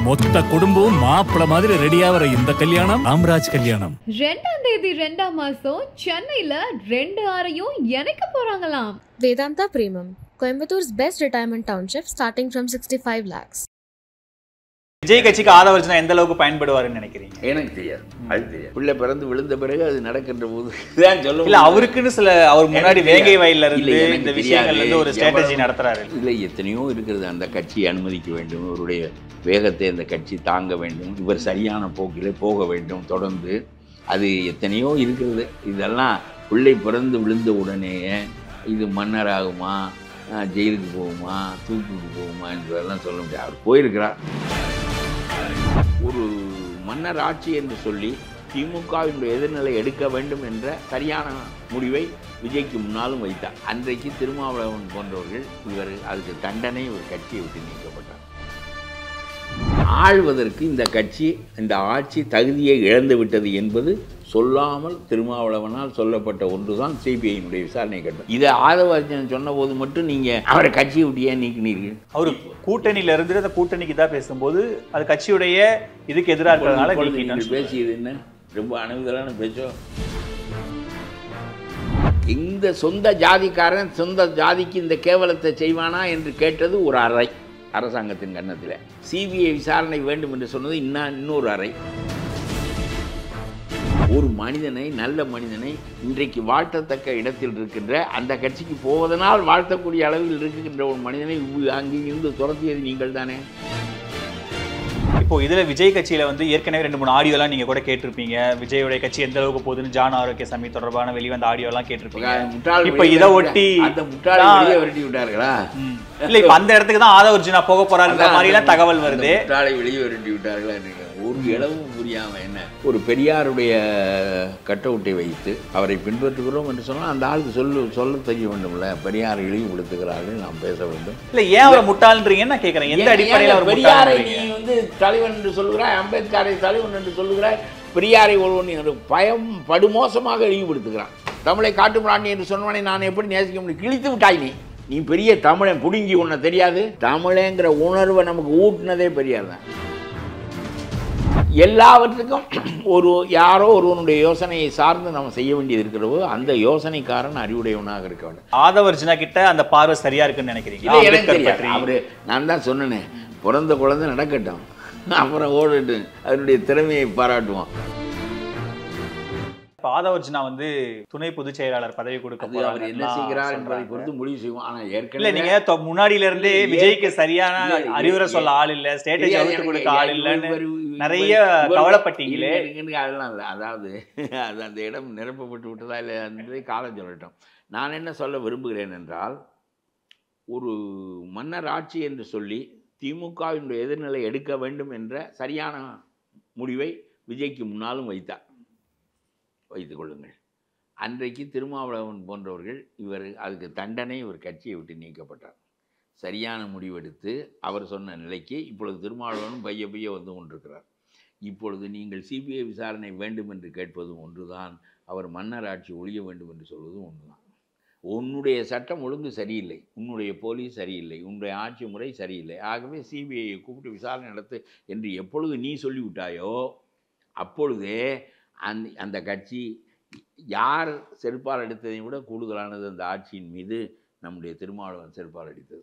மொத்த குடும்பம் மாப்பிள்ள மாதிரி ரெடியாகிற இந்த கல்யாணம் ராம்ராஜ் கல்யாணம். 2ஆம் தேதி 2ஆம் மாசம் சென்னையில 2 ஆரையும் இணைக்க போறாங்களாம். Vedanta Premium, Coimbator's best retirement township starting from 65 lakhs. Vijay கட்சிக்கு ஆதவர்ஜனா எந்த அளவுக்கு பயன்படுவாருன்னு நினைக்கிறீங்க? எனக்கு தெரியாது, அது தெரியாது. பிள்ளை பிறந்து விழுந்த பிறகு அது நடக்கின்ற போது தான் சொல்ல. இல்ல அவருக்குன்னு சில அவர் முன்னாடி வேங்கை வயல்ல இருந்து இந்த விஷயங்கள்ல இருந்து ஒரு ஸ்ட்ராட்டஜி நடத்துறாரு. இல்லை, எத்தனையோ இருக்கிறது. அந்த கட்சியை அனுமதிக்க வேண்டும், இவருடைய வேகத்தை அந்த கட்சி தாங்க வேண்டும், இவர் சரியான போக்கிலே போக வேண்டும் தொடர்ந்து. அது எத்தனையோ இருக்கிறது. இதெல்லாம் பிள்ளை பிறந்து விழுந்த உடனேயே இது மன்னராகுமா, ஜெயிலுக்கு போகுமா, தூக்குக்கு போகுமா என்பதெல்லாம் சொல்ல முடியாது. அவர் போயிருக்கிறார். ஒரு மன்னர் ஆட்சி என்று சொல்லி திமுகவினுடைய எதிர்நிலை எடுக்க வேண்டும் என்ற சரியான முடிவை விஜய்க்கு முன்னாலும் வைத்தார். அன்றைக்கு திருமாவளவன் போன்றவர்கள் இவர் அதுக்கு தண்டனை ஒரு கட்சியை விட்டு நீக்கப்பட்டார். ஆள்வதற்கு இந்த கட்சி, இந்த ஆட்சி தகுதியை இழந்து விட்டது என்பது சொல்லாமல் திருமாவளவனால் சொல்லப்பட்ட ஒன்றுதான் சிபிஐயினுடைய விசாரணை கட்டம். இதை ஆதவர்ஜன் சொன்ன போது மட்டும் நீங்கள் அவரை கட்சியை விட்டு ஏன் நீக்கினீர்கள்? அவர் கூட்டணியில இருந்து அந்த கூட்டணிக்கு தான் பேசும்போது அது கட்சியுடைய இதுக்கு எதிராக இருக்கிறதுனால பேசியது என்ன ரொம்ப அணுகுதலான பேச்சோ. இந்த சொந்த ஜாதிக்காரன் சொந்த ஜாதிக்கு இந்த கேவலத்தை செய்வானா என்று கேட்டது ஒரு அறை அரசாங்கத்தின் கன்னத்தில். சிபிஐ விசாரணை வேண்டும் என்று சொன்னது இன்னொரு அறை. ஒரு மனிதனை, நல்ல மனிதனை, இன்றைக்கு வாழ்த்தத்தக்க இடத்தில் இருக்கின்ற அந்த கட்சிக்கு போவதனால் வாழ்த்தக்கூடிய அளவில் இருக்கின்ற ஒரு மனிதனை அங்கிருந்து துரத்தியது நீங்கள் தானே. இப்போ இதுல விஜய் கட்சியில வந்து ஏற்கனவே 2-3 ஆடியோலாம் நீங்க கூட கேட்டிருப்பீங்க. விஜயோட கட்சி எந்த அளவுக்கு போகுதுன்னு ஜான் ஆரோக்கியசாமி தொடர்பான வெளிவந்த ஆடியோலாம் கேட்டிருப்பீங்க. இப்ப இதை ஒட்டி அந்த முட்டாளை விரட்டி விட்டார்களா? இல்ல இப்ப அந்த இடத்துக்கு தான் ஆதவர்ஜுனா போக போறாருன்ற மாதிரி எல்லாம் தகவல் வருது. முட்டாளை வெளியே விரட்டி விட்டார்களா? ஒரு இளவும் புரியாம என்ன, ஒரு பெரியாருடைய கட்டவுட்டை வைத்து அவரை பின்பற்றுகிறோம் என்று சொன்னால் அந்த ஆளுக்கு சொல்ல தெரிய வேண்டும்ல. பெரியார் இழிவுபடுத்துகிறார்கள், நாம் பேச வேண்டும். இல்ல ஏன் அவரை முட்டாள்ன்றீங்கன்னு நான் கேட்கிறேன். எந்த அடிப்படையில் அவர் பெரியாரை நீ வந்து தலைவன் என்று சொல்லுகிறாய், அம்பேத்கரை தலைவன் என்று சொல்லுகிறாய், பெரியாரை ஒருவன் பயம் படுமோசமாக இழிவுபடுத்துகிறான். தமிழை காட்டுமிராண்டி என்று சொன்னவனை நான் எப்படி நேசிக்க முடியும்? கிழித்து விட்டாய் நீ பெரிய தமிழன் புடுங்கி ஒன்ன தெரியாது. தமிழங்கிற உணர்வை நமக்கு ஊட்டினதே பெரியார் தான். எல்லாவற்றுக்கும் யாரோ ஒருவனுடைய யோசனையை சார்ந்து நம்ம செய்ய வேண்டியது இருக்கிறவோ அந்த யோசனைக்காரன் அறிவுடையவனாக இருக்க வேண்டும். ஆதவர்ஜுனா கிட்ட அந்த பார்வை சரியா இருக்குன்னு நினைக்கிறீங்க? எனக்கு தெரியாது. அவரு நான் தான் சொன்னேனே, பிறந்த குழந்தை நடக்கட்டும், அப்புறம் ஓடிட்டு அதனுடைய திறமையை பாராட்டுவோம். ஆதவர்ஜுனா வந்து துணை பொதுச் செயலாளர் பதவி கொடுக்க அவர் என்ன செய்கிறார் என்பதை பொறுத்து முடிவு செய்வோம். ஆனா ஏற்கனவே நீங்க முன்னாடியில இருந்தே விஜய்க்கு சரியான அறிவுரை சொல்ல ஆள் இல்ல, ஸ்ட்ராட்டஜி வகுத்து கொடுக்க ஆள் இல்லன்னு நிறைய கவலைப்பட்டீங்களே. அதெல்லாம் இல்லை. அதாவது அது அந்த இடம் நிரப்பப்பட்டு விட்டதா இல்லை என்பதை காலம் சொல்லட்டும். நான் என்ன சொல்ல விரும்புகிறேன் என்றால், ஒரு மன்னர் ஆட்சி என்று சொல்லி திமுகவினுடைய எதிர்நிலை எடுக்க வேண்டும் என்ற சரியான முடிவை விஜய்க்கு முன்னாலும் வைத்துக் கொள்ளுங்கள். அன்றைக்கு திருமாவளவன் போன்றவர்கள் இவர் அதுக்கு தண்டனை ஒரு கட்சியை விட்டு நீக்கப்பட்டார். சரியான முடிவெடுத்து அவர் சொன்ன நிலைக்கு இப்பொழுது திருமாவளவனும் பைய வந்து கொண்டிருக்கிறார். இப்பொழுது நீங்கள் சிபிஐ விசாரணை வேண்டும் என்று கேட்பதும் ஒன்றுதான், அவர் மன்னர் ஆட்சி ஒழிய வேண்டும் என்று சொல்வதும் ஒன்றுதான். உன்னுடைய சட்டம் ஒழுங்கு சரியில்லை, உன்னுடைய போலீஸ் சரியில்லை, உன்னுடைய ஆட்சி முறை சரியில்லை, ஆகவே சிபிஐயை கூப்பிட்டு விசாரணை நடத்து என்று எப்பொழுது நீ சொல்லிவிட்டாயோ அப்பொழுதே அந்த கட்சி யார் செருப்பால் அடித்ததை விட கூடுதலானது அந்த ஆட்சியின் மீது நம்முடைய திருமாவளவன் செருப்பால் அடித்தது.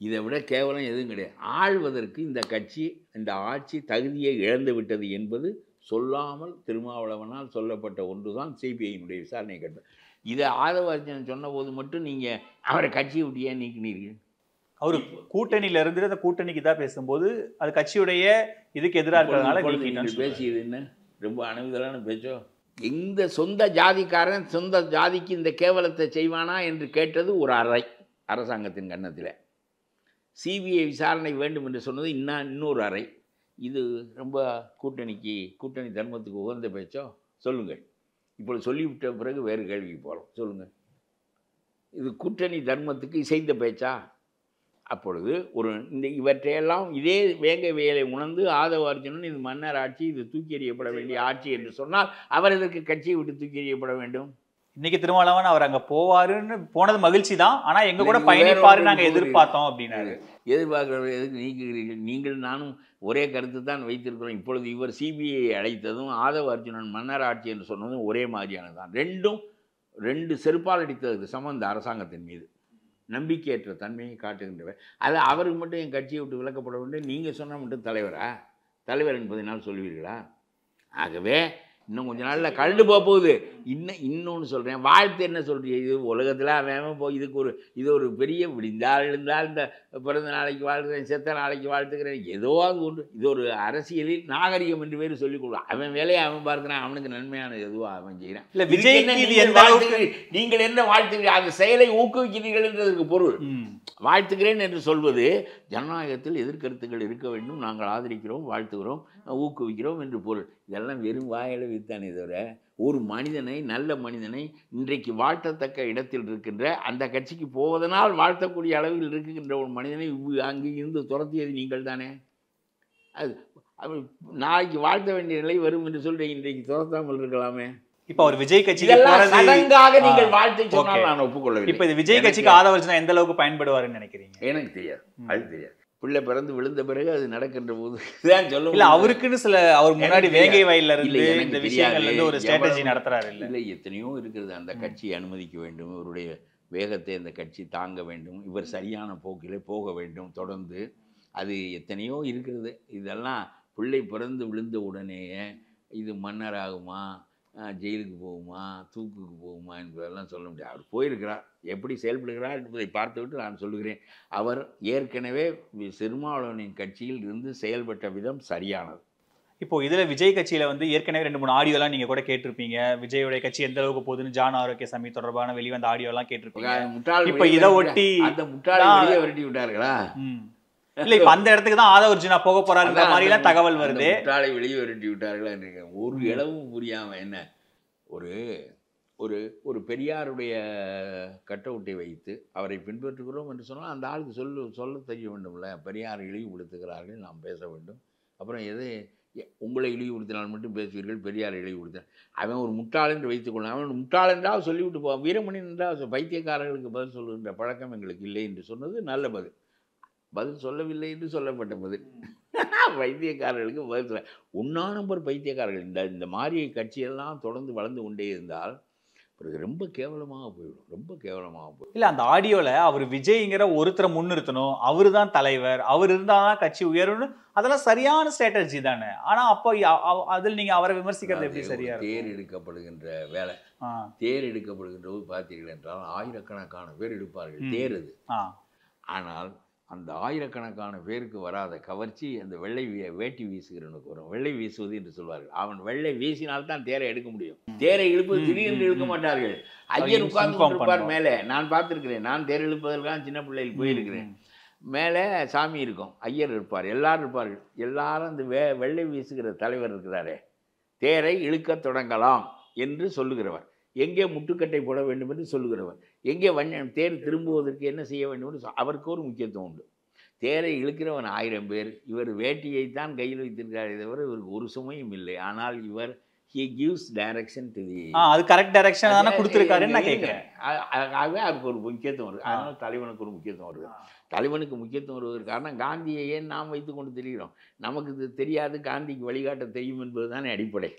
இதை விட கேவலம் எதுவும் கிடையாது. ஆள்வதற்கு இந்த கட்சி, இந்த ஆட்சி தகுதியை இழந்து விட்டது என்பது சொல்லாமல் திருமாவளவனால் சொல்லப்பட்ட ஒன்றுதான் சிபிஐயினுடைய விசாரணை கட்டம். இதை ஆதவர்ஜன் சொன்ன போது மட்டும் நீங்கள் அவரை கட்சியை விட்டு ஏன் நீக்கினீர்கள்? அவரு கூட்டணியில இருந்து அந்த கூட்டணிக்கு தான் பேசும்போது அது கட்சியுடைய இதுக்கு எதிராக இருக்கிறதுனால பேசியது என்ன ரொம்ப அணுகுதலான பேச்சோ. இந்த சொந்த ஜாதிக்காரன் சொந்த ஜாதிக்கு இந்த கேவலத்தை செய்வானா என்று கேட்டது ஒரு அறை அரசாங்கத்தின் கன்னத்தில். சிபிஐ விசாரணை வேண்டும் என்று சொன்னது இன்னொரு அறை. இது ரொம்ப கூட்டணி தர்மத்துக்கு உகந்த பேச்சோ? சொல்லுங்கள். இப்பொழுது சொல்லிவிட்ட பிறகு வேறு கேள்விக்கு போகிறோம். சொல்லுங்கள், இது கூட்டணி தர்மத்துக்கு இசைந்த பேச்சா? அப்பொழுது இவற்றையெல்லாம் இதே வேங்க வேலை உணர்ந்து ஆதவர்ஜுனன் இது மன்னர் ஆட்சி, இது தூக்கி எறியப்பட வேண்டிய ஆட்சி என்று சொன்னால் அவர் இதற்கு கட்சியை விட்டு தூக்கி எறியப்பட வேண்டும். இன்னைக்கு திருமாவளவன் அவர் அங்க போவாருன்னு போனது மகிழ்ச்சி தான், ஆனா எங்க கூட பயணிப்பாரு நாங்க எதிர்பார்த்தோம் அப்படின்னாரு. எதிர்பார்க்கறது எதுக்கு நீக்குகிறீர்கள்? நீங்கள் நானும் ஒரே கருத்து தான் வைத்திருக்கிறோம். இப்பொழுது இவர் சிபிஐ அழைத்ததும் ஆதவ அர்ஜுனன் மன்னர் ஆட்சி என்று சொன்னதும் ஒரே மாதிரியானது தான். ரெண்டு செருப்பால் அடித்ததுக்கு சமம் இந்த அரசாங்கத்தின் மீது. நம்பிக்கையற்ற தன்மையை காட்டுகின்றவர். அது அவருக்கு மட்டும் என் கட்சியை விட்டு விலக்கப்பட வேண்டும் நீங்கள் சொன்னால் மட்டும் தலைவர் என்பதனால் சொல்வீர்களா? ஆகவே இன்னும் கொஞ்ச நாளில் கலந்து போகுது. இன்னொன்று சொல்கிறேன், வாழ்த்து என்ன சொல்கிறீங்க? இது உலகத்தில் அவன் போய் இது ஒரு பெரிய விடிந்தால் எழுந்தால் இந்த பிறந்த நாளைக்கு வாழ்த்துக்கிறேன், செத்த நாளைக்கு வாழ்த்துக்கிறேன், ஏதோ அது ஒன்று. இது ஒரு அரசியலில் நாகரிகம் என்று பேர் சொல்லிக் கொடுக்கலாம். அவன் வேலையை அவன் பார்க்குறான், அவனுக்கு நன்மையானது எதுவோ அவன் செய்கிறான். இல்லை விஜய் நீங்கள் என்ன வாழ்த்துக்கிறீர்கள்? அந்த செயலை ஊக்குவிக்கிறீர்கள் என்றதற்கு பொருள். வாழ்த்துக்கிறேன் என்று சொல்வது ஜனநாயகத்தில் எதிர்கருத்துக்கள் இருக்க வேண்டும், நாங்கள் ஆதரிக்கிறோம், வாழ்த்துகிறோம், ஊக்குவிக்கிறோம் என்று பொருள். இதெல்லாம் வெறும் வாயில வித்தானே தவிர ஒரு மனிதனை, நல்ல மனிதனை, இன்றைக்கு வாழ்த்தத்தக்க இடத்தில் இருக்கின்ற அந்த கட்சிக்கு போவதனால் வாழ்த்தக்கூடிய அளவில் இருக்கின்ற ஒரு மனிதனை அங்கு இருந்து துரத்தியது நீங்கள் தானே. அது நாளைக்கு வாழ்த்த வேண்டிய நிலை வரும் என்று சொல்லி இன்றைக்கு துரத்தாமல் இருக்கலாமே. இப்ப அவர் விஜய் கட்சிக்கு நீங்கள் வாழ்த்து சொன்னால் நான் ஒப்புக்கொள்ளவில்லை. இப்ப இது விஜய் கட்சிக்கு ஆதரவு எந்த அளவுக்கு பயன்படுவாருன்னு நினைக்கிறீங்க? எனக்கு தெரியாது, அது தெரியாது. பிள்ளை பிறந்து விழுந்த பிறகு அது நடக்கின்ற போது தான் சொல்ல. இல்ல அவருக்குன்னு சில அவர் முன்னாடி வேங்கை வயல்ல இருந்து இந்த விஷயங்கள்ல இருந்து ஒரு ஸ்ட்ராட்டஜி நடத்துறாரு. இல்லை எத்தனையோ இருக்கிறது. அந்த கட்சியை அனுமதிக்க வேண்டும், இவருடைய வேகத்தை அந்த கட்சி தாங்க வேண்டும், இவர் சரியான போக்கிலே போக வேண்டும் தொடர்ந்து. அது எத்தனையோ இருக்கிறது. இதெல்லாம் பிள்ளை பிறந்து விழுந்த உடனேயே இது மன்னராகுமா, ஜெயிலுக்கு போகுமா, தூக்குக்கு போகுமா என்பதெல்லாம் சொல்ல முடியாது. அவர் போயிருக்கிறார், எப்படி செயல்படுகிறார் என்பதை பார்த்துவிட்டு நான் சொல்லுகிறேன். அவர் ஏற்கனவே திருமாவளவனின் கட்சியில் இருந்து செயல்பட்ட விதம் சரியானது. இப்போ இதுல விஜய் கட்சியில வந்து ஏற்கனவே 2-3 ஆடியோலாம் நீங்க கூட கேட்டிருப்பீங்க. விஜயோட கட்சி எந்த அளவுக்கு போகுதுன்னு ஜான் ஆரோக்கியசாமி தொடர்பான வெளிவந்த ஆடியோலாம் கேட்டிருப்பீங்க. இப்போ இதை ஒட்டி அந்த முட்டாளை வெளியே விரட்டி விட்டார்களா? இல்ல இப்ப அந்த இடத்துக்கு தான் ஆதவ அர்ஜுனா போக போறாருன்ற மாதிரி எல்லாம் தகவல் வருது. முட்டாளை வெளியே விரட்டி விட்டார்களா? ஒரு இளவும் புரியாம என்ன ஒரு பெரியாருடைய கட்டவுட்டை வைத்து அவரை பின்பற்றுகிறோம் என்று சொன்னால் அந்த ஆளுக்கு சொல்ல தெரிய வேண்டும்ல. பெரியார் இழிவுபடுத்துகிறார்கள், நாம் பேச வேண்டும். அப்புறம் உங்களை இழிவுபடுத்தினால் மட்டும் பேசுவீர்கள், பெரியார் இழிவுபடுத்த. அவன் ஒரு முட்டாள் என்று வைத்துக்கொள்ள, அவன் முட்டாள் என்றால் சொல்லிவிட்டு போவான். வீரமணி என்றால் பைத்தியக்காரர்களுக்கு பதில் சொல்லுகின்ற பழக்கம் எங்களுக்கு இல்லை என்று சொன்னது நல்ல பதில் சொல்லவில்லை என்று சொல்லப்பட்ட பதில். பைத்தியக்காரர்களுக்கு பதில் சொல்ல 1 நம்பர் பைத்தியக்காரர்கள். இந்த மாதிரி கட்சியெல்லாம் தொடர்ந்து வளர்ந்து கொண்டே இருந்தால் பிறகு ரொம்ப கேவலமாக போயிடும். இல்லை அந்த ஆடியோவில் அவர் விஜய்ங்கிற ஒருத்தரை முன்னிறுத்தணும், அவரு தான் தலைவர், அவர் இருந்தால் தான் கட்சி உயரும்னு, அதெல்லாம் சரியான ஸ்ட்ராட்டஜி தானே. ஆனால் அப்போ அதில் நீங்கள் அவரை விமர்சிக்கிறது எப்படி சரியா? தேர் எடுக்கப்படுகின்ற வேலை, தேர் எடுக்கப்படுகின்ற போது பார்த்தீர்கள் என்றால் ஆயிரக்கணக்கான பேர் எடுப்பார்கள். தேர் அது. ஆனால் அந்த ஆயிரக்கணக்கான பேருக்கு வராத கவர்ச்சி அந்த வெள்ளை வேட்டி வீசுகிறவனுக்கு வரும். வெள்ளை வீசுவது என்று சொல்வார்கள். அவன் வெள்ளை வீசினால்தான் தேரை எடுக்க முடியும். தேரை இழுப்பது திடீரென்று இழுக்க மாட்டார்கள். ஐயர் உட்கார்ந்து இருப்பார் மேலே. நான் பார்த்துருக்கிறேன். நான் தேர் இழுப்பதற்காக சின்ன பிள்ளையில் போயிருக்கிறேன். மேலே சாமி இருக்கும், ஐயர் இருப்பார், எல்லாரும் இருப்பார்கள். எல்லாரும் அந்த வெள்ளை வீசுகிற தலைவர் இருக்கிறாரே, தேரை இழுக்க தொடங்கலாம் என்று சொல்லுகிறவர், எங்கே முட்டுக்கட்டை போட வேண்டும் என்று சொல்லுகிறவர், எங்கே தேர் திரும்புவதற்கு என்ன செய்ய வேண்டும் என்று அவருக்கு ஒரு முக்கியத்துவம் உண்டு. தேரை இழுக்கிறவன் 1000 பேர். இவர் வேட்டியைத்தான் கையில் வைத்திருக்கிறாரே தவிர இவருக்கு ஒரு சுமையும் இல்லை. ஆனால் இவர் he gives direction to the அது கரெக்ட் டைரக்ஷன் தான கொடுத்திருக்காருன்னு நான் கேக்குறேன். ஆகவே அதுக்கு ஒரு முக்கியத்துவம் இருக்கு. அதனால தலைவனுக்கு ஒரு முக்கியத்துவம் வருது. தலைவனுக்கு முக்கியத்துவம் வருவதற்கு காரணம் காந்தியை ஏன் நாம் வைத்துக் கொண்டு தெரிகிறோம்? நமக்கு இது தெரியாது, காந்திக்கு வழிகாட்ட தெரியும் என்பது தானே அடிப்படை.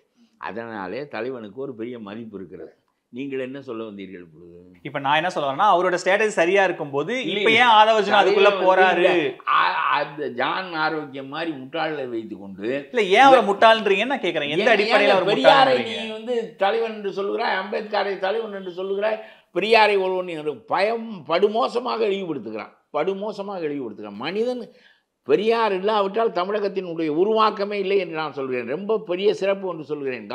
அதனாலே தலைவனுக்கு ஒரு பெரிய மதிப்பு இருக்கிறது. நீங்கள் என்ன சொல்ல வந்தீர்கள் இப்பொழுது? இப்ப நான் என்ன சொல்ல வரேன்னா, அவரோட ஸ்ட்ராட்டஜி சரியா இருக்கும் போது இப்ப ஏன் ஆதவ அர்ஜுனா அதுக்குள்ள போறாரு? அந்த ஜான் ஆரோக்கியம் மாதிரி முட்டாளை வைத்துக் கொண்டு இல்ல ஏன் அவரை முட்டாள்ன்றீங்கன்னு நான் கேட்கிறேன். எந்த அடிப்படையில் அவர் பெரியாரை நீ வந்து தலைவன் என்று சொல்லுகிறாய், அம்பேத்கரை தலைவன் என்று சொல்லுகிறாய், பெரியாரை ஒருவன் படுமோசமாக இழிவுபடுத்துகிறான். மனிதன் பெரியார் இல்லாவிட்டால் தமிழகத்தினுடைய உருவாக்கமே இல்லை என்று நான் சொல்கிறேன். ரொம்ப பெரிய சிறப்பு என்று சொல்கிறேன்.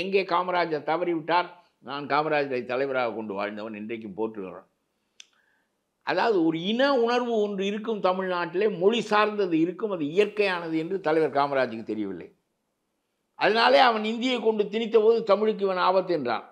எங்கே காமராஜர் தவறிவிட்டார்? நான் காமராஜரை தலைவராக கொண்டு வாழ்ந்தவன், இன்றைக்கும் போற்றுகிறேன். அதாவது ஒரு இன உணர்வு ஒன்று இருக்கும் தமிழ்நாட்டிலே, மொழி சார்ந்தது இருக்கும், அது இயற்கையானது என்று தலைவர் காமராஜுக்கு தெரியவில்லை. அதனாலே அவன் இந்தியை கொண்டு திணித்த போது தமிழுக்கு இவன் ஆபத்து என்றான்.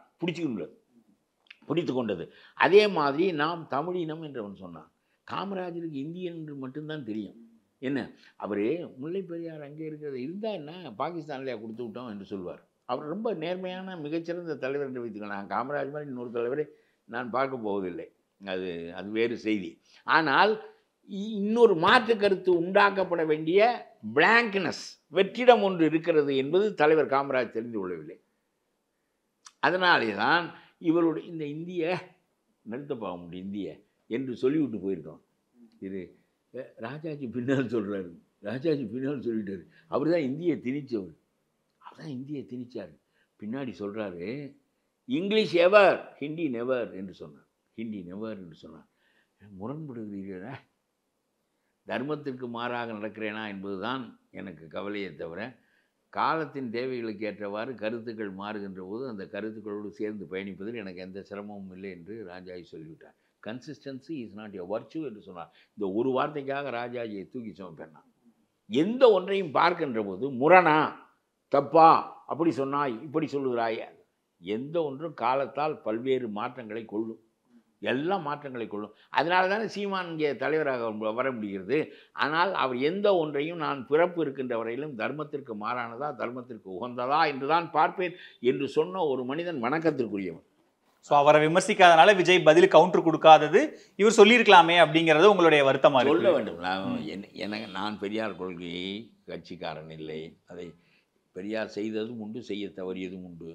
பிடித்து கொண்டது. அதே மாதிரி நாம் தமிழினம் என்று அவன் சொன்னான். காமராஜருக்கு இந்தியன் என்று மட்டும்தான் தெரியும். என்ன, அவரே முல்லை பெரியார் அங்கே இருக்கிறது இருந்தால் என்ன, பாகிஸ்தான்லேயே கொடுத்து விட்டோம் என்று சொல்வார். அவர் ரொம்ப நேர்மையான மிகச்சிறந்த தலைவர் என்று வைத்துக்கலாம். நான் காமராஜ் மாதிரி இன்னொரு தலைவரை நான் பார்க்க போவதில்லை, அது அது வேறு செய்தி. ஆனால் இன்னொரு மாற்று கருத்து உண்டாக்கப்பட வேண்டிய பிளாங்க்னஸ், வெற்றிடம் ஒன்று இருக்கிறது என்பது தலைவர் காமராஜ் தெரிந்து கொள்ளவில்லை. அதனாலே தான் இவருடைய இந்த இந்திய நிறுத்த போக முடியும் இந்திய என்று சொல்லிவிட்டு போயிருக்கோம். இது ராஜாஜி பின்னால் சொல்கிறாரு, ராஜாஜி பின்னால் சொல்லிட்டாரு, அவர் தான் இந்தியை திணிச்சவர், அவர் தான் இந்தியை திணிச்சார். பின்னாடி சொல்கிறாரு இங்கிலீஷ் எவர், ஹிந்தி நெவர் என்று சொன்னார், ஹிந்தி நெவர் என்று சொன்னார். முரண்படுகிறீர்களா? தர்மத்திற்கு மாறாக நடக்கிறேனா என்பதுதான் எனக்கு கவலையே தவிர, காலத்தின் தேவைகளுக்கு ஏற்றவாறு கருத்துக்கள் மாறுகின்ற போது அந்த கருத்துக்களோடு சேர்ந்து பயணிப்பதில் எனக்கு எந்த சிரமமும் இல்லை என்று ராஜாஜி சொல்லிவிட்டார். Consistency is not a virtue என்று சொன்னார். இந்த ஒரு வார்த்தைக்காக ராஜாஜியை தூக்கி சுமப்பேன். எந்த ஒன்றையும் பார்க்கின்ற போது முரணா, தப்பா, அப்படி சொன்னாய், இப்படி சொல்லுகிறாய், எந்த ஒன்றும் காலத்தால் பல்வேறு மாற்றங்களை கொள்ளும், எல்லாம் மாற்றங்களை கொள்ளும். அதனால தானே சீமான் இங்கே தலைவராக வர முடிகிறது. ஆனால் அவர் எந்த ஒன்றையும் நான் பிறப்பு இருக்கின்ற வரையிலும் தர்மத்திற்கு மாறானதா, தர்மத்திற்கு உகந்ததா என்றுதான் பார்ப்பேன் என்று சொன்ன ஒரு மனிதன் வணக்கத்திற்குரியவன். ஸோ அவரை விமர்சிக்காதனால விஜய் பதில் கவுண்டர் கொடுக்காதது இவர் சொல்லியிருக்கலாமே அப்படிங்கிறது உங்களுடைய வருத்தமாக சொல்ல வேண்டும். எனக்கு நான் பெரியார் கொள்கையை கட்சிக்காரன் இல்லை, அதை பெரியார் செய்ததும் உண்டு, செய்ய தவறியதும் உண்டு.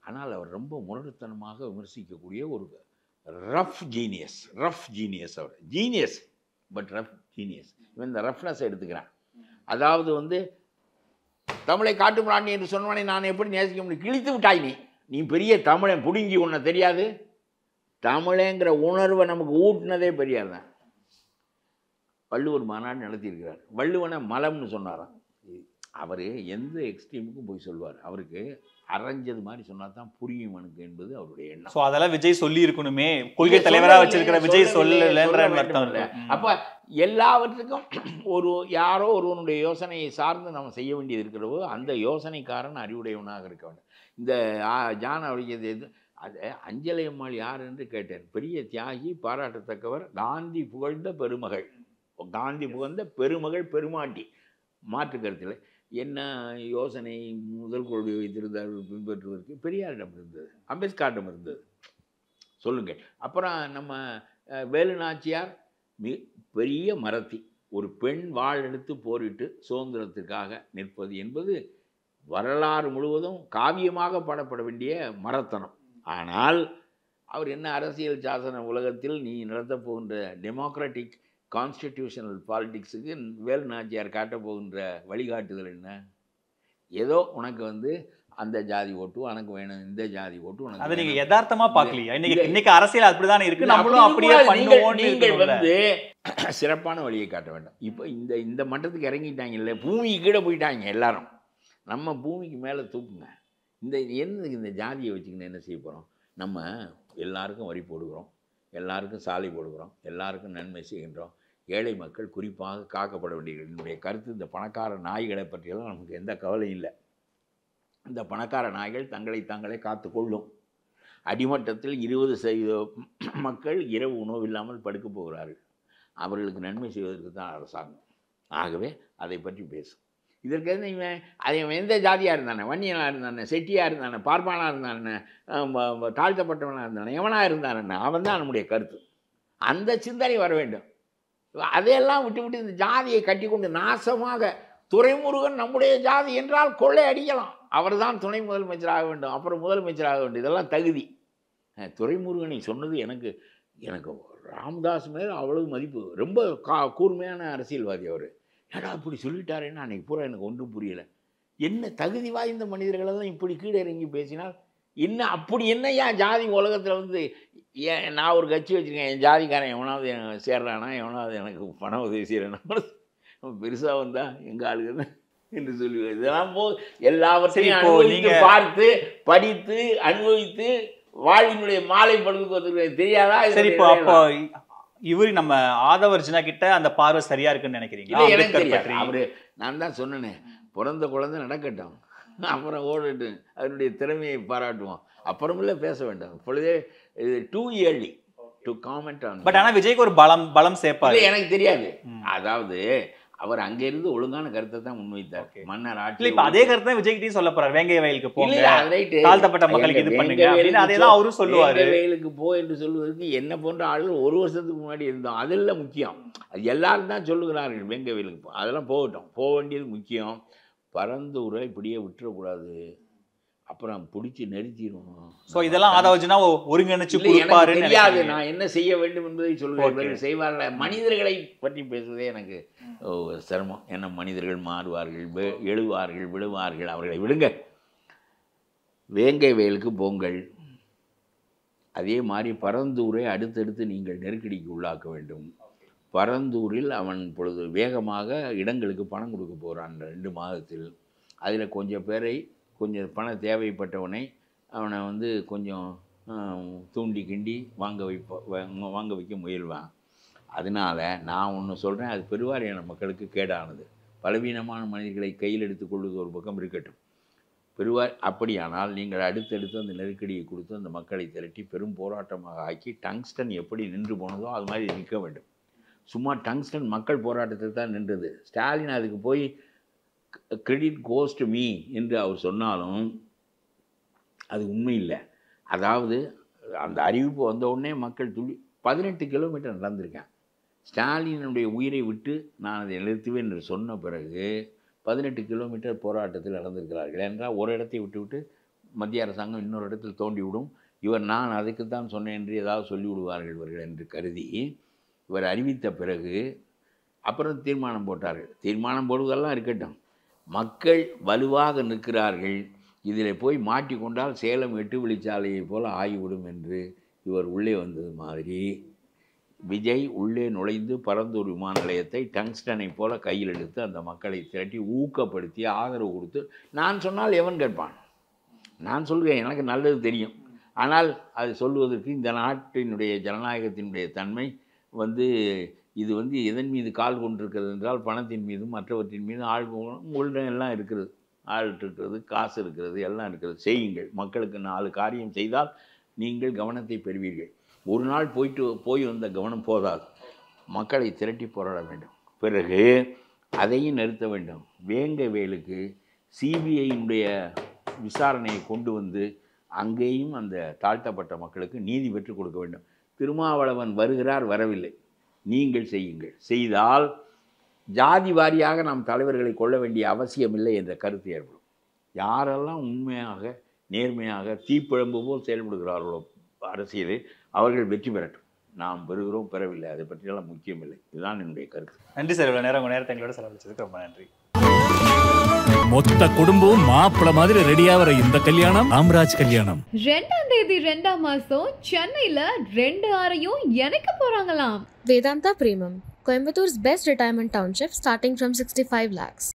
ஆனால் அவர் ரொம்ப முரட்டுத்தனமாக விமர்சிக்கக்கூடிய ஒரு ரஃப் ஜீனியஸ் அவர் ஜீனியஸ், பட் ரஃப் ஜீனியஸ். இவன் இந்த ரஃப்னஸ் எடுத்துக்கிறான். அதாவது தமிழை காட்டு பிராணி என்று சொன்னவனை நான் எப்படி நேசிக்க முடியும்? கிழித்து விட்டாய் நீ பெரிய தமிழன், புடுங்கி உன்னை தெரியாது. தமிழங்கிற உணர்வை நமக்கு ஊட்டினதே பெரியார் தான். வள்ளுவர் மாநாடு நடத்தியிருக்கிறார். வள்ளுவனை மலம்னு சொன்னாராம். அவர் எந்த எக்ஸ்ட்ரீமுக்கும் போய் சொல்வார். அவருக்கு அரைஞ்சது மாதிரி சொன்னா தான் புரியும் எனக்கு என்பது அவருடைய எண்ணம். ஸோ அதெல்லாம் விஜய் சொல்லி இருக்கணுமே, கொள்கை தலைவராக வச்சிருக்கிற விஜய் சொல்லலைன்ற அர்த்தம் இல்லை. அப்போ எல்லாவற்றுக்கும் யாரோ ஒருவனுடைய யோசனையை சார்ந்து நம்ம செய்ய வேண்டியது இருக்கிறவோ அந்த யோசனைக்காரன் அறிவுடையவனாக இருக்க வேண்டும். இந்த ஜான் அவருடைய அது அஞ்சலை அம்மாள் யார் என்று கேட்டேன். பெரிய தியாகி, பாராட்டத்தக்கவர், காந்தி புகழ்ந்த பெருமகள், காந்தி புகழ்ந்த பெருமகள், பெருமாட்டி, மாற்று கருத்தில் என்ன யோசனை முதல் கொள்கை வைத்திருந்தார்கள் பின்பற்றுவதற்கு பெரியாரிடம் இருந்தது, அம்பேத்கரிடம் இருந்தது. சொல்லுங்கள். அப்புறம் நம்ம வேலு நாச்சியார் பெரிய மரத்தி, ஒரு பெண் வாழ் எடுத்து போரிட்டு சுதந்திரத்திற்காக நிற்பது என்பது வரலாறு முழுவதும் காவியமாக பாடப்பட வேண்டிய மரத்தனம். ஆனால் அவர் என்ன அரசியல் சாசன உலகத்தில் நீ நடத்தப் போகின்ற டெமோக்ராட்டிக் கான்ஸ்டிடியூஷனல் பாலிடிக்ஸுக்கு வேலு நாச்சியார் காட்டப் போகின்ற வழிகாட்டுதல் என்ன? ஏதோ உனக்கு அந்த ஜாதி ஓட்டு உனக்கு வேணும், இந்த ஜாதி ஓட்டு உனக்கு. அதை நீங்க யதார்த்தமா பார்க்கலையா? இன்னைக்கு அரசியல் அப்படிதானே இருக்கு, நம்மளும் அப்படியே பண்ணுவோம். நீங்கள் சிறப்பான வழியை காட்ட வேண்டும். இப்போ இந்த மட்டத்துக்கு இறங்கிட்டாங்கல்ல, பூமிக்கு கீழே போயிட்டாங்க எல்லாரும். நம்ம பூமிக்கு மேலே தூக்குங்க. இந்த ஜாதியை வச்சுக்கின்னு என்ன செய்ய போகிறோம்? நம்ம எல்லாருக்கும் வரி போடுகிறோம், எல்லாருக்கும் சாலை போடுகிறோம், எல்லாருக்கும் நன்மை செய்கின்றோம். ஏழை மக்கள் குறிப்பாக காக்கப்பட வேண்டிய என்னுடைய கருத்து. இந்த பணக்கார நாய்களை பற்றியெல்லாம் நமக்கு எந்த கவலையும் இல்லை. இந்த பணக்கார நாய்கள் தங்களை காத்து கொள்ளும். அடிமட்டத்தில் 20% மக்கள் இரவு உணவு இல்லாமல் படுக்க போகிறார்கள். அவர்களுக்கு நன்மை செய்வதற்கு தான் அரசாங்கம். ஆகவே அதை பற்றி பேசும். இதற்கு அவன் எந்த ஜாதியாக இருந்தானே, வன்னியனாக இருந்தானே, செட்டியாக இருந்தானே, பார்ப்பானாக இருந்தானே, தாழ்த்தப்பட்டவனாக இருந்தானே, எவனாக இருந்தானே, அவன் தான் நம்முடைய கருத்து. அந்த சிந்தனை வர வேண்டும். அதையெல்லாம் விட்டு இந்த ஜாதியை கட்டி கொண்டு நாசமாக, துரைமுருகன் நம்முடைய ஜாதி என்றால் கொள்ளை அடிக்கலாம், அவர் தான் துணை முதலமைச்சராக வேண்டும், அப்புறம் முதலமைச்சராக வேண்டும், இதெல்லாம் தகுதி. துரைமுருகனை சொன்னது எனக்கு ராமதாஸ் மேலே அவ்வளவு மதிப்பு. ரொம்ப கூர்மையான அரசியல்வாதி அவர். ஏடா இப்படி சொல்லிட்டாரேன்னு அன்றைக்கி பூரா எனக்கு ஒன்றும் புரியலை. என்ன தகுதி வாய்ந்த மனிதர்களெல்லாம் இப்படி கீழே இறங்கி பேசினால் என்ன? அப்படி என்னையா ஜாதி உலகத்தில் நான் ஒரு கட்சி வச்சுருக்கேன், என் ஜாதிக்காரன் எவனாவது எனக்கு சேர்றானா, எவனாவது எனக்கு பண உதவி செய்கிறேன்னா பெருசாக வந்தா எங்கள் ஆளுங்க என்று சொல்லுவேன். இதெல்லாம் எல்லாவற்றையும் பார்த்து படித்து அனுபவித்து வாழ்வினுடைய மாலை படுத்துக்கு தெரியாதா? சரி, இப்போ அப்போ இவரு நம்ம ஆதவர்ஜுனா கிட்ட அந்த பார்வை சரியா இருக்குன்னு நினைக்கிறீங்களா? எனக்கு தெரியாது. அவரு நான் தான் சொன்னேனே, பிறந்த குழந்தை நடக்கட்டும், அப்புறம் ஓடிட்டு அதனுடைய திறமையை பாராட்டுவோம், அப்புறமில்ல பேச வேண்டாம். இப்பொழுதே too early to comment on. But ஆனால் விஜய்க்கு ஒரு பலம் சேர்ப்பாரு. எனக்கு தெரியாது. அதாவது அவர் அங்கிருந்து ஒழுங்கான கருத்தை தான் முன்வைத்தார். மன்னர் ஆட்சி இல்ல இப்ப அதே கருத்து தான் விஜய்கிட்டயும் சொல்ல போறாரு. வேங்கை வயலுக்கு போங்க, ரைட், தாழ்த்தப்பட்ட மக்களுக்கு இது பண்ணுங்க அப்படின்னு அதே தான் அவரும் சொல்லுவாரு. வயலுக்கு போ என்று சொல்லுவதற்கு என்ன போன்ற ஆளுகள் 1 வருஷத்துக்கு முன்னாடி இருந்தோம். அதெல்லாம் முக்கியம். அது எல்லாரும் தான் சொல்லுகிறார்கள் வேங்கை வயலுக்கு போ, அதெல்லாம் போகட்டும், போக வேண்டியது முக்கியம். பரந்தூரை இப்படியே விட்டுறக்கூடாது, அப்புறம் பிடிச்சி நிறுத்திடணும். ஸோ இதெல்லாம் ஆதவஜனா ஒருங்கிணைச்சு கொடுப்பாருன்னு தெரியாது. நான் என்ன செய்ய வேண்டும் என்பதை சொல்லுவேன், செய்வார்கள். மனிதர்களை பற்றி பேசுவதே எனக்கு சிரமம். ஏன்னா மனிதர்கள் மாறுவார்கள், எழுவார்கள், விழுவார்கள், அவர்களை விடுங்க. வேங்கை வயலுக்கு போங்கள். அதே மாதிரி பரந்தூரை அடுத்தடுத்து நீங்கள் நெருக்கடிக்கு உள்ளாக்க வேண்டும். பரந்தூரில் அவன் பொழுது வேகமாக இடங்களுக்கு பணம் கொடுக்க போகிறான் 2 மாதத்தில். அதில் கொஞ்சம் பேரை, கொஞ்சம் பணம் தேவைப்பட்டவனை அவனை வந்து கொஞ்சம் தூண்டி கிண்டி வாங்க வைக்க முயல்வான். அதனால் நான் ஒன்று சொல்கிறேன், அது பெருவாரியான மக்களுக்கு கேடானது. பலவீனமான மனிதர்களை கையில் எடுத்துக்கொள்வது ஒரு பக்கம் இருக்கட்டும். அப்படியானால் நீங்கள் அடுத்தடுத்து அந்த நெருக்கடியை கொடுத்து அந்த மக்களை திரட்டி பெரும் போராட்டமாக ஆக்கி டங்ஸ்டன் எப்படி நின்று போனதோ அது மாதிரி நிற்க வேண்டும். சும்மா டங்ஸ்டன் மக்கள் போராட்டத்தில் தான் நின்றது. ஸ்டாலின் அதுக்கு போய் கிரெடிட் கோஸ் டு மீ என்று அவர் சொன்னாலும் அது உண்மை இல்லை. அதாவது அந்த அறிவிப்பு வந்த உடனே மக்கள் 18 கிலோமீட்டர் நடந்திருக்கேன். ஸ்டாலினுடைய உயிரை விட்டு நான் அதை நிறுத்துவேன் என்று சொன்ன பிறகு 18 கிலோமீட்டர் போராட்டத்தில் நடந்திருக்கிறார்கள் என்றால் ஒரு இடத்தை விட்டு மத்திய அரசாங்கம் இன்னொரு இடத்தில் தோண்டிவிடும். நான் அதுக்கு தான் சொன்னேன் என்று ஏதாவது சொல்லிவிடுவார்கள் இவர்கள் என்று கருதி இவர் அறிவித்த பிறகு அப்புறம் தீர்மானம் போட்டார்கள். தீர்மானம் போடுவதெல்லாம் இருக்கட்டும், மக்கள் வலுவாக நிற்கிறார்கள். இதில் போய் மாட்டிக்கொண்டால் சேலம் 8 வழிச்சாலையை போல் ஆகிவிடும் என்று இவர் உள்ளே வந்தது மாதிரி விஜய் உள்ளே நுழைந்து பரந்தூர் விமான நிலையத்தை டங்ஸ்டனை போல கையில் எடுத்து அந்த மக்களை திரட்டி ஊக்கப்படுத்தி ஆதரவு கொடுத்து, நான் சொன்னால் எவன் கேட்பான்? நான் சொல்கிறேன், எனக்கு நல்லது தெரியும். ஆனால் அது சொல்லுவதற்கு இந்த நாட்டினுடைய ஜனநாயகத்தினுடைய தன்மை இது எதன் மீது கால் கொண்டிருக்கிறது என்றால் பணத்தின் மீதும் மற்றவற்றின் மீதும் உங்கள்கிட்ட எல்லாம் இருக்கிறது. ஆள் இருக்கிறது, காசு இருக்கிறது, எல்லாம் இருக்கிறது. செய்யுங்கள். மக்களுக்கு 4 காரியம் செய்தால் நீங்கள் கவனத்தை பெறுவீர்கள். ஒரு நாள் போய் வந்த கவனம் போதாது. மக்களை திரட்டி போராட வேண்டும். பிறகு அதையும் நிறுத்த வேண்டும். வேங்கை வயலுக்கு சிபிஐயினுடைய விசாரணையை கொண்டு வந்து அங்கேயும் அந்த தாழ்த்தப்பட்ட மக்களுக்கு நீதி பெற்றுக் கொடுக்க வேண்டும். திருமாவளவன் வருகிறார், வரவில்லை, நீங்கள் செய்யுங்கள். செய்தால் ஜாதி வாரியாக நாம் தலைவர்களை கொள்ள வேண்டிய அவசியமில்லை என்ற கருத்து ஏற்படும். யாரெல்லாம் உண்மையாக நேர்மையாக தீப்பிழம்பு போல் செயல்படுகிறார்களோ அரசியலில் அவர்கள் வெற்றி பெறட்டும். நாம் பெறுகிறோம், பெறவில்லை, அதை பற்றியெல்லாம் முக்கியமில்லை. இதுதான் என்னுடைய கருத்து. நன்றி சார். இவ்வளோ நேரம் உங்கள் நேரத்தை எங்களோட செலவழிச்சதுக்கு ரொம்ப நன்றி. மொத்த குடும்பம் மாப்பிள்ள மாதிரி ரெடியா வர இந்த கல்யாணம் ராம்ராஜ் கல்யாணம். 2ஆம் தேதி 2ஆம் மாசம் சென்னையில 2 ஆரையும் இணைக்க போறாங்களாம். Vedanta Premium, Coimbator's best retirement township starting from 65 lakhs.